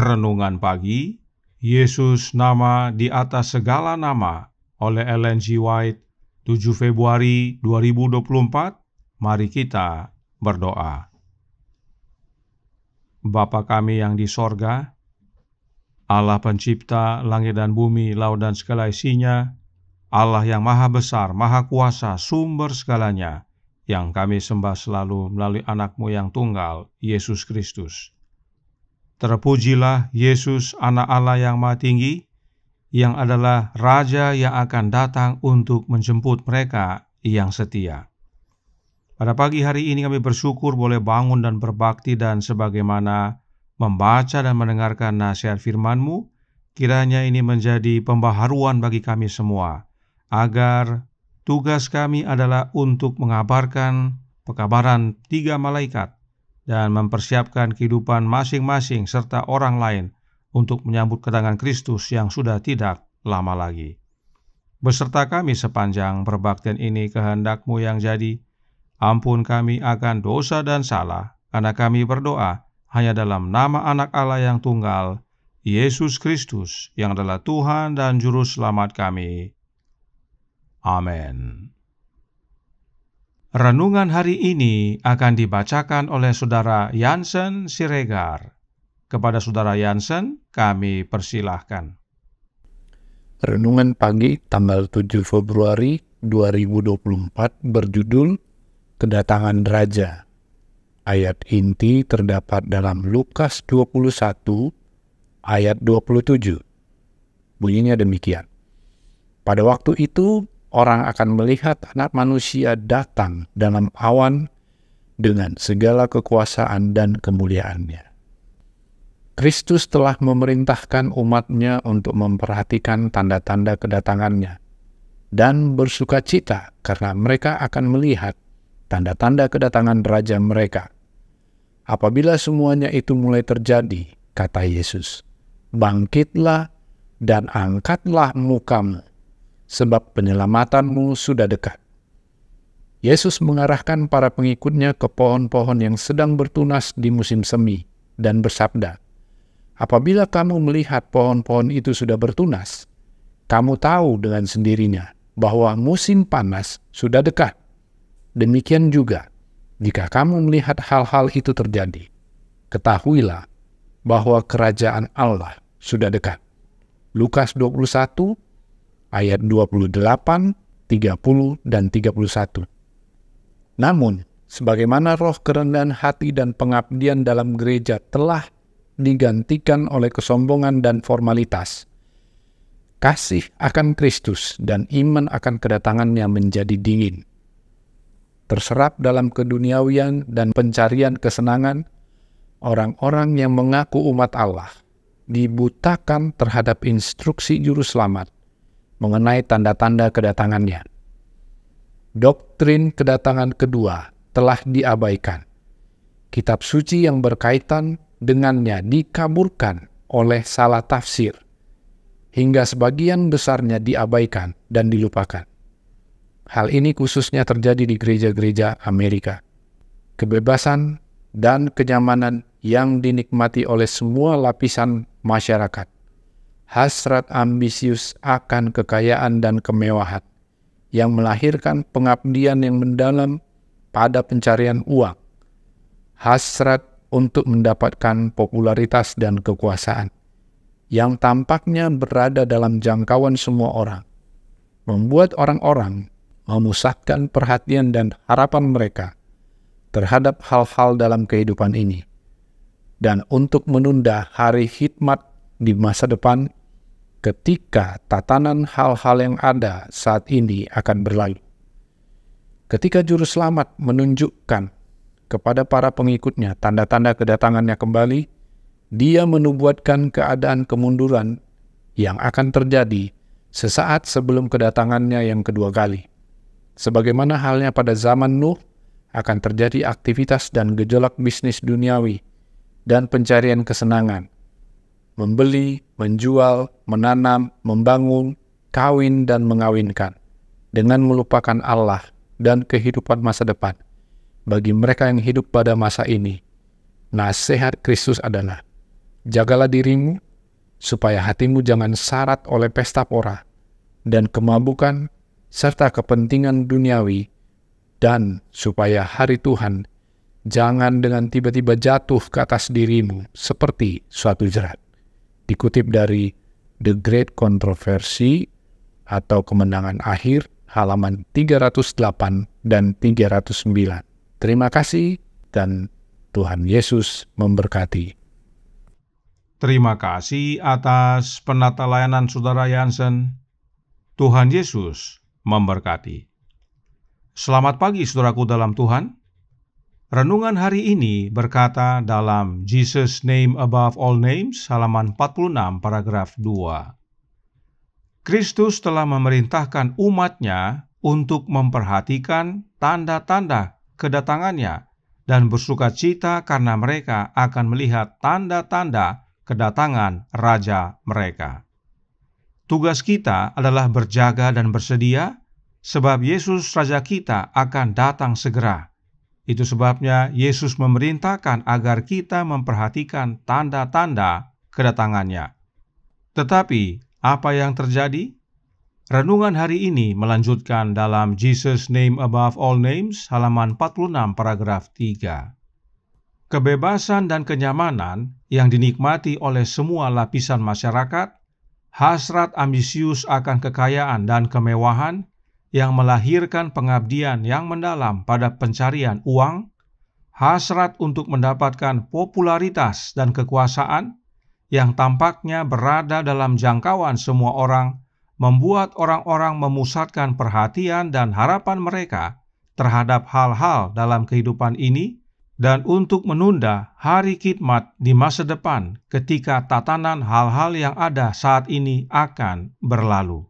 Renungan Pagi, Yesus Nama di Atas Segala Nama oleh Ellen G. White, 7 Februari 2024. Mari kita berdoa. Bapa kami yang di sorga, Allah pencipta langit dan bumi, laut dan segala isinya, Allah yang maha besar, maha kuasa, sumber segalanya, yang kami sembah selalu melalui anak-Mu yang tunggal, Yesus Kristus. Terpujilah Yesus, anak Allah yang maha tinggi, yang adalah Raja yang akan datang untuk menjemput mereka yang setia. Pada pagi hari ini kami bersyukur boleh bangun dan berbakti, dan sebagaimana membaca dan mendengarkan nasihat firman-Mu, kiranya ini menjadi pembaharuan bagi kami semua, agar tugas kami adalah untuk mengabarkan pekabaran 3 malaikat dan mempersiapkan kehidupan masing-masing serta orang lain untuk menyambut kedatangan Kristus yang sudah tidak lama lagi. Beserta kami sepanjang perbaktian ini, kehendak-Mu yang jadi. Ampun kami akan dosa dan salah, karena kami berdoa hanya dalam nama Anak Allah yang tunggal, Yesus Kristus, yang adalah Tuhan dan Juru Selamat kami. Amin. Renungan hari ini akan dibacakan oleh Saudara Yansen Siregar. Kepada Saudara Yansen, kami persilahkan. Renungan pagi tanggal 7 Februari 2024 berjudul Kedatangan Raja. Ayat inti terdapat dalam Lukas 21 ayat 27. Bunyinya demikian. Pada waktu itu, orang akan melihat Anak Manusia datang dalam awan dengan segala kekuasaan dan kemuliaannya. Kristus telah memerintahkan umat-Nya untuk memperhatikan tanda-tanda kedatangannya dan bersukacita karena mereka akan melihat tanda-tanda kedatangan Raja mereka. Apabila semuanya itu mulai terjadi, kata Yesus, bangkitlah dan angkatlah mukamu, sebab penyelamatan-Mu sudah dekat. Yesus mengarahkan para pengikut-Nya ke pohon-pohon yang sedang bertunas di musim semi dan bersabda, apabila kamu melihat pohon-pohon itu sudah bertunas, kamu tahu dengan sendirinya bahwa musim panas sudah dekat. Demikian juga, jika kamu melihat hal-hal itu terjadi, ketahuilah bahwa kerajaan Allah sudah dekat. Lukas 21 ayat 28, 30, dan 31. Namun, sebagaimana roh kerendahan hati dan pengabdian dalam gereja telah digantikan oleh kesombongan dan formalitas, kasih akan Kristus dan iman akan kedatangannya menjadi dingin. Terserap dalam keduniawian dan pencarian kesenangan, orang-orang yang mengaku umat Allah dibutakan terhadap instruksi Juru Selamat mengenai tanda-tanda kedatangannya. Doktrin kedatangan kedua telah diabaikan. Kitab suci yang berkaitan dengannya dikaburkan oleh salah tafsir, hingga sebagian besarnya diabaikan dan dilupakan. Hal ini khususnya terjadi di gereja-gereja Amerika. Kebebasan dan kenyamanan yang dinikmati oleh semua lapisan masyarakat, hasrat ambisius akan kekayaan dan kemewahan, yang melahirkan pengabdian yang mendalam pada pencarian uang, hasrat untuk mendapatkan popularitas dan kekuasaan, yang tampaknya berada dalam jangkauan semua orang, membuat orang-orang memusatkan perhatian dan harapan mereka terhadap hal-hal dalam kehidupan ini, dan untuk menunda hari hikmat di masa depan, ketika tatanan hal-hal yang ada saat ini akan berlalu. Ketika Juru Selamat menunjukkan kepada para pengikutnya tanda-tanda kedatangannya kembali, Dia menubuatkan keadaan kemunduran yang akan terjadi sesaat sebelum kedatangannya yang kedua kali. Sebagaimana halnya pada zaman Nuh, akan terjadi aktivitas dan gejolak bisnis duniawi dan pencarian kesenangan, membeli, menjual, menanam, membangun, kawin dan mengawinkan, dengan melupakan Allah dan kehidupan masa depan. Bagi mereka yang hidup pada masa ini, nasihat Kristus adalah, Jagalah dirimu, supaya hatimu jangan syarat oleh pesta pora dan kemabukan serta kepentingan duniawi, dan supaya hari Tuhan jangan dengan tiba-tiba jatuh ke atas dirimu seperti suatu jerat. Dikutip dari The Great Controversy atau Kemenangan Akhir, halaman 308 dan 309. Terima kasih dan Tuhan Yesus memberkati. Terima kasih atas penata layanan Saudara Jansen. Tuhan Yesus memberkati. Selamat pagi saudaraku dalam Tuhan. Renungan hari ini berkata dalam Jesus Name Above All Names, halaman 46, paragraf 2. Kristus telah memerintahkan umatnya untuk memperhatikan tanda-tanda kedatangannya dan bersuka cita karena mereka akan melihat tanda-tanda kedatangan Raja mereka. Tugas kita adalah berjaga dan bersedia, sebab Yesus Raja kita akan datang segera. Itu sebabnya Yesus memerintahkan agar kita memperhatikan tanda-tanda kedatangannya. Tetapi, apa yang terjadi? Renungan hari ini melanjutkan dalam Jesus Name Above All Names, halaman 46, paragraf 3. Kebebasan dan kenyamanan yang dinikmati oleh semua lapisan masyarakat, hasrat ambisius akan kekayaan dan kemewahan yang melahirkan pengabdian yang mendalam pada pencarian uang, hasrat untuk mendapatkan popularitas dan kekuasaan yang tampaknya berada dalam jangkauan semua orang, membuat orang-orang memusatkan perhatian dan harapan mereka terhadap hal-hal dalam kehidupan ini, dan untuk menunda hari khidmat di masa depan ketika tatanan hal-hal yang ada saat ini akan berlalu.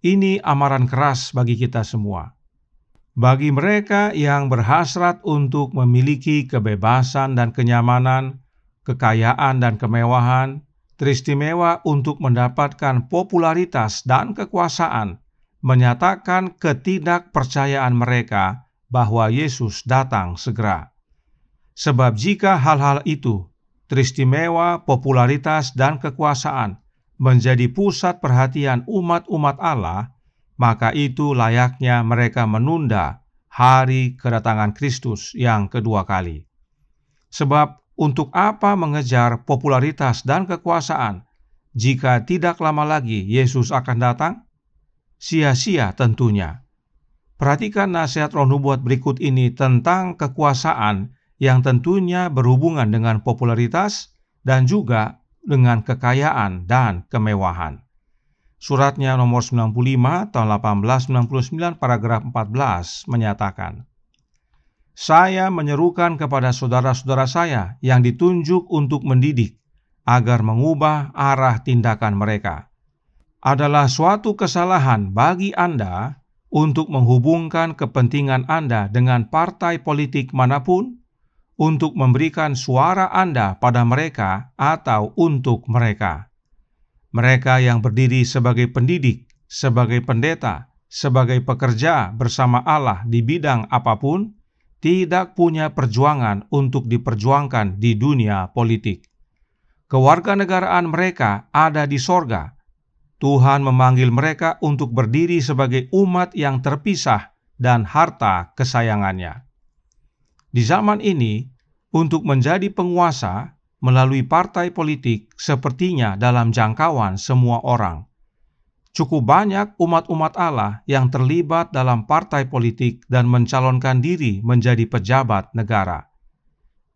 Ini amaran keras bagi kita semua. Bagi mereka yang berhasrat untuk memiliki kebebasan dan kenyamanan, kekayaan dan kemewahan, teristimewa untuk mendapatkan popularitas dan kekuasaan, menyatakan ketidakpercayaan mereka bahwa Yesus datang segera. Sebab jika hal-hal itu, teristimewa, popularitas, dan kekuasaan, menjadi pusat perhatian umat-umat Allah, maka itu layaknya mereka menunda hari kedatangan Kristus yang kedua kali. Sebab untuk apa mengejar popularitas dan kekuasaan jika tidak lama lagi Yesus akan datang? Sia-sia tentunya. Perhatikan nasihat Roh Nubuat berikut ini tentang kekuasaan yang tentunya berhubungan dengan popularitas dan juga dengan kekayaan dan kemewahan. Suratnya nomor 95 tahun 1899 paragraf 14 menyatakan, "Saya menyerukan kepada saudara-saudara saya yang ditunjuk untuk mendidik agar mengubah arah tindakan mereka. Adalah suatu kesalahan bagi Anda untuk menghubungkan kepentingan Anda dengan partai politik manapun, untuk memberikan suara Anda pada mereka atau untuk mereka. Mereka yang berdiri sebagai pendidik, sebagai pendeta, sebagai pekerja bersama Allah di bidang apapun, tidak punya perjuangan untuk diperjuangkan di dunia politik. Kewarganegaraan mereka ada di sorga. Tuhan memanggil mereka untuk berdiri sebagai umat yang terpisah dan harta kesayangannya. Di zaman ini, untuk menjadi penguasa melalui partai politik sepertinya dalam jangkauan semua orang. Cukup banyak umat-umat Allah yang terlibat dalam partai politik dan mencalonkan diri menjadi pejabat negara.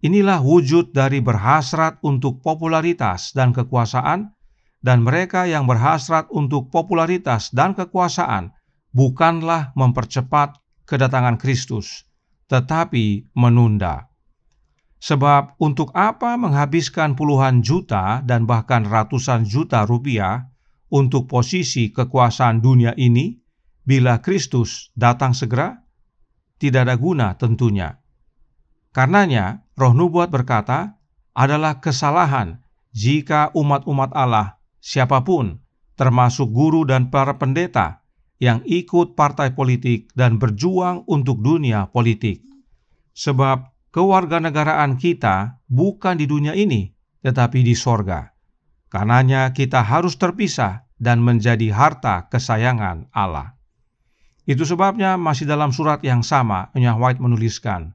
Inilah wujud dari berhasrat untuk popularitas dan kekuasaan, dan mereka yang berhasrat untuk popularitas dan kekuasaan bukanlah mempercepat kedatangan Kristus, tetapi menunda. Sebab untuk apa menghabiskan puluhan juta dan bahkan ratusan juta rupiah untuk posisi kekuasaan dunia ini bila Kristus datang segera? Tidak ada guna tentunya. Karenanya, Roh Nubuat berkata, adalah kesalahan jika umat-umat Allah, siapapun, termasuk guru dan para pendeta, yang ikut partai politik dan berjuang untuk dunia politik. Sebab kewarganegaraan kita bukan di dunia ini, tetapi di sorga. Karenanya kita harus terpisah dan menjadi harta kesayangan Allah. Itu sebabnya masih dalam surat yang sama, Enya White menuliskan,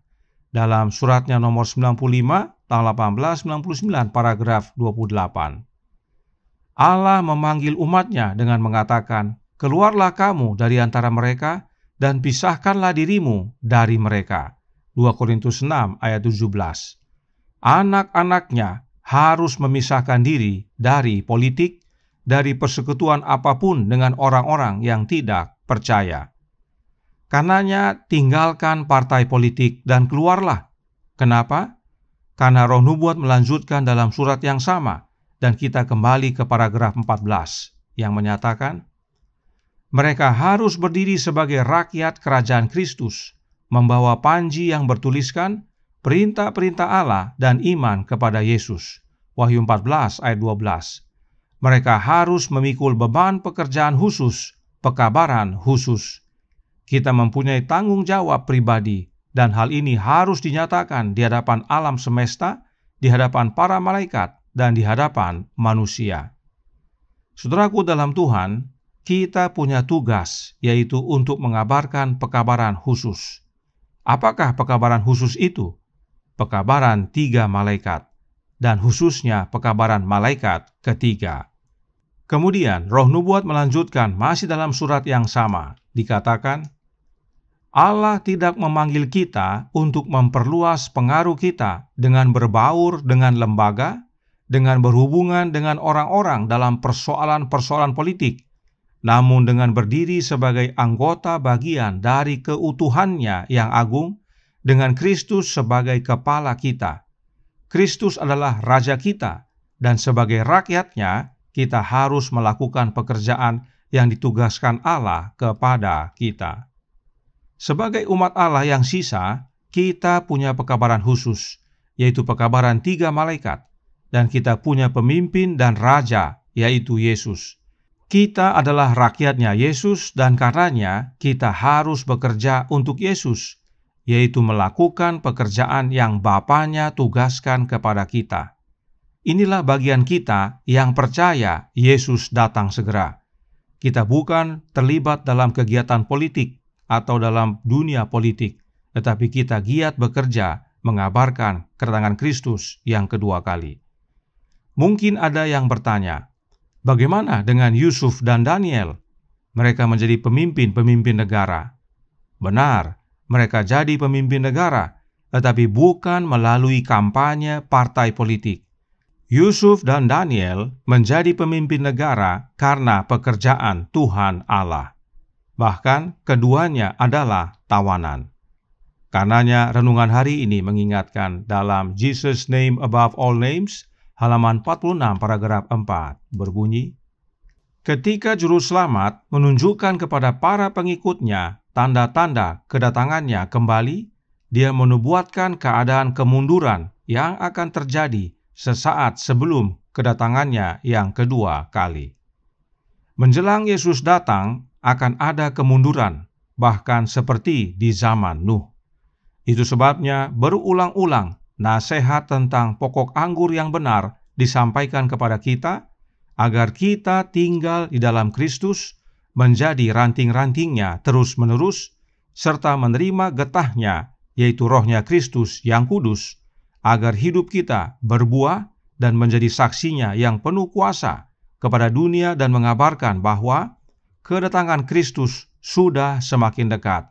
dalam suratnya nomor 95, tanggal 1899, paragraf 28. Allah memanggil umatnya dengan mengatakan, "Keluarlah kamu dari antara mereka, dan pisahkanlah dirimu dari mereka." 2 Korintus 6 ayat 17. Anak-anaknya harus memisahkan diri dari politik, dari persekutuan apapun dengan orang-orang yang tidak percaya. Karenanya tinggalkan partai politik dan keluarlah. Kenapa? Karena Roh Nubuat melanjutkan dalam surat yang sama, dan kita kembali ke paragraf 14 yang menyatakan, mereka harus berdiri sebagai rakyat kerajaan Kristus, membawa panji yang bertuliskan perintah-perintah Allah dan iman kepada Yesus. Wahyu 14 ayat 12. Mereka harus memikul beban pekerjaan khusus, pekabaran khusus. Kita mempunyai tanggung jawab pribadi, dan hal ini harus dinyatakan di hadapan alam semesta, di hadapan para malaikat, dan di hadapan manusia. Saudaraku dalam Tuhan, kita punya tugas, yaitu untuk mengabarkan pekabaran khusus. Apakah pekabaran khusus itu? Pekabaran 3 malaikat, dan khususnya pekabaran malaikat ketiga. Kemudian Roh Nubuat melanjutkan masih dalam surat yang sama, dikatakan, Allah tidak memanggil kita untuk memperluas pengaruh kita dengan berbaur dengan lembaga, dengan berhubungan dengan orang-orang dalam persoalan-persoalan politik, namun dengan berdiri sebagai anggota bagian dari keutuhannya yang agung, dengan Kristus sebagai kepala kita. Kristus adalah Raja kita, dan sebagai rakyatnya, kita harus melakukan pekerjaan yang ditugaskan Allah kepada kita. Sebagai umat Allah yang sisa, kita punya pekabaran khusus, yaitu pekabaran 3 malaikat, dan kita punya pemimpin dan raja, yaitu Yesus. Kita adalah rakyatnya Yesus, dan karenanya kita harus bekerja untuk Yesus, yaitu melakukan pekerjaan yang Bapanya tugaskan kepada kita. Inilah bagian kita yang percaya Yesus datang segera. Kita bukan terlibat dalam kegiatan politik atau dalam dunia politik, tetapi kita giat bekerja mengabarkan kedatangan Kristus yang kedua kali. Mungkin ada yang bertanya, bagaimana dengan Yusuf dan Daniel? Mereka menjadi pemimpin-pemimpin negara. Benar, mereka jadi pemimpin negara, tetapi bukan melalui kampanye partai politik. Yusuf dan Daniel menjadi pemimpin negara karena pekerjaan Tuhan Allah. Bahkan keduanya adalah tawanan. Karenanya renungan hari ini mengingatkan dalam Jesus' Name Above All Names, halaman 46 paragraf 4 berbunyi, ketika Juru Selamat menunjukkan kepada para pengikutnya tanda-tanda kedatangannya kembali, dia menubuatkan keadaan kemunduran yang akan terjadi sesaat sebelum kedatangannya yang kedua kali. Menjelang Yesus datang, akan ada kemunduran, bahkan seperti di zaman Nuh. Itu sebabnya berulang-ulang nasihat tentang pokok anggur yang benar disampaikan kepada kita, agar kita tinggal di dalam Kristus, menjadi ranting-rantingnya terus-menerus, serta menerima getahnya, yaitu rohnya Kristus yang kudus, agar hidup kita berbuah dan menjadi saksinya yang penuh kuasa kepada dunia dan mengabarkan bahwa kedatangan Kristus sudah semakin dekat.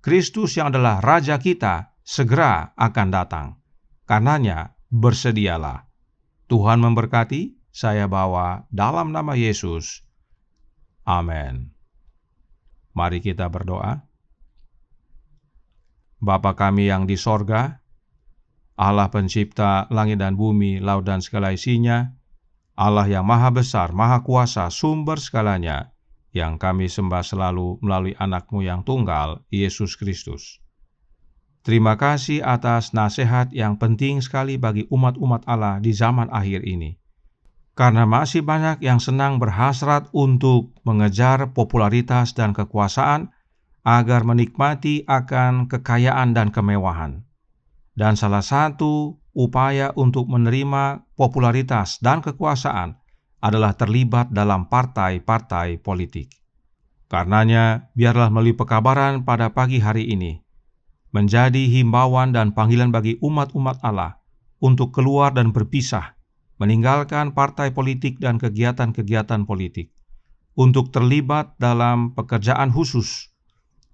Kristus yang adalah Raja kita segera akan datang. Karenanya bersedialah. Tuhan memberkati. Saya bawa dalam nama Yesus. Amin. Mari kita berdoa. Bapa kami yang di sorga, Allah pencipta langit dan bumi, laut dan segala isinya, Allah yang maha besar, maha kuasa, sumber segalanya, yang kami sembah selalu melalui anak-Mu yang tunggal, Yesus Kristus. Terima kasih atas nasihat yang penting sekali bagi umat-umat Allah di zaman akhir ini. Karena masih banyak yang senang berhasrat untuk mengejar popularitas dan kekuasaan agar menikmati akan kekayaan dan kemewahan. Dan salah satu upaya untuk menerima popularitas dan kekuasaan adalah terlibat dalam partai-partai politik. Karenanya, biarlah melalui pekabaran pada pagi hari ini menjadi himbauan dan panggilan bagi umat-umat Allah untuk keluar dan berpisah, meninggalkan partai politik dan kegiatan-kegiatan politik, untuk terlibat dalam pekerjaan khusus,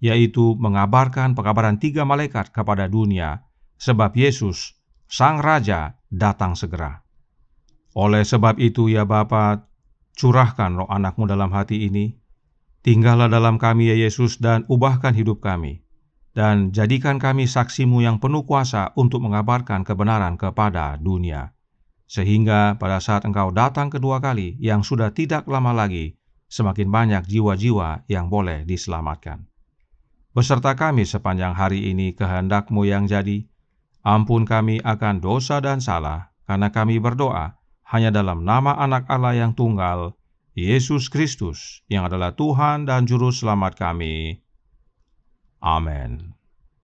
yaitu mengabarkan pekabaran 3 malaikat kepada dunia, sebab Yesus, Sang Raja, datang segera. Oleh sebab itu, ya Bapa, curahkan roh anak-Mu dalam hati ini, tinggallah dalam kami ya Yesus dan ubahkan hidup kami, dan jadikan kami saksi-Mu yang penuh kuasa untuk mengabarkan kebenaran kepada dunia. Sehingga pada saat Engkau datang kedua kali yang sudah tidak lama lagi, semakin banyak jiwa-jiwa yang boleh diselamatkan. Beserta kami sepanjang hari ini kehendak-Mu yang jadi. Ampun kami akan dosa dan salah, karena kami berdoa hanya dalam nama Anak Allah yang tunggal, Yesus Kristus, yang adalah Tuhan dan Juru Selamat kami. Amin.